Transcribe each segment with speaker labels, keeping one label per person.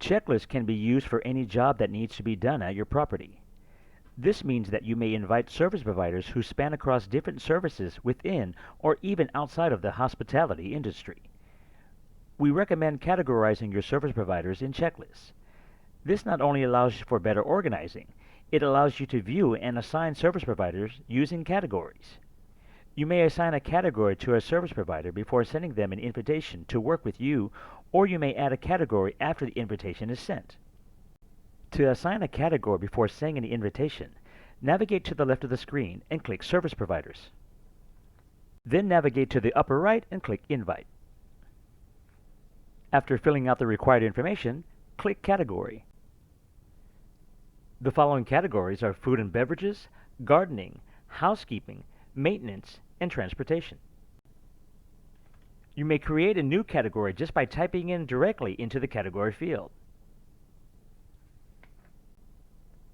Speaker 1: Checklists can be used for any job that needs to be done at your property. This means that you may invite service providers who span across different services within or even outside of the hospitality industry. We recommend categorizing your service providers in checklists. This not only allows for better organizing, it allows you to view and assign service providers using categories. You may assign a category to a service provider before sending them an invitation to work with you, or you may add a category after the invitation is sent. To assign a category before sending an invitation, navigate to the left of the screen and click Service Providers. Then navigate to the upper right and click Invite. After filling out the required information, click Category. The following categories are food and beverages, gardening, housekeeping, maintenance, and transportation. You may create a new category just by typing in directly into the category field.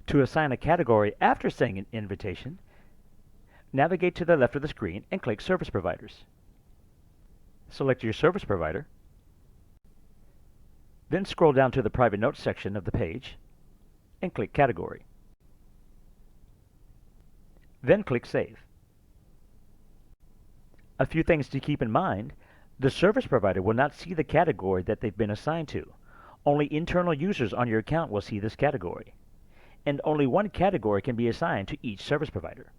Speaker 1: To assign a category after sending an invitation, navigate to the left of the screen and click Service Providers. Select your service provider, then scroll down to the Private Notes section of the page and click Category. Then click Save. A few things to keep in mind: the service provider will not see the category that they've been assigned to. Only internal users on your account will see this category, and only one category can be assigned to each service provider.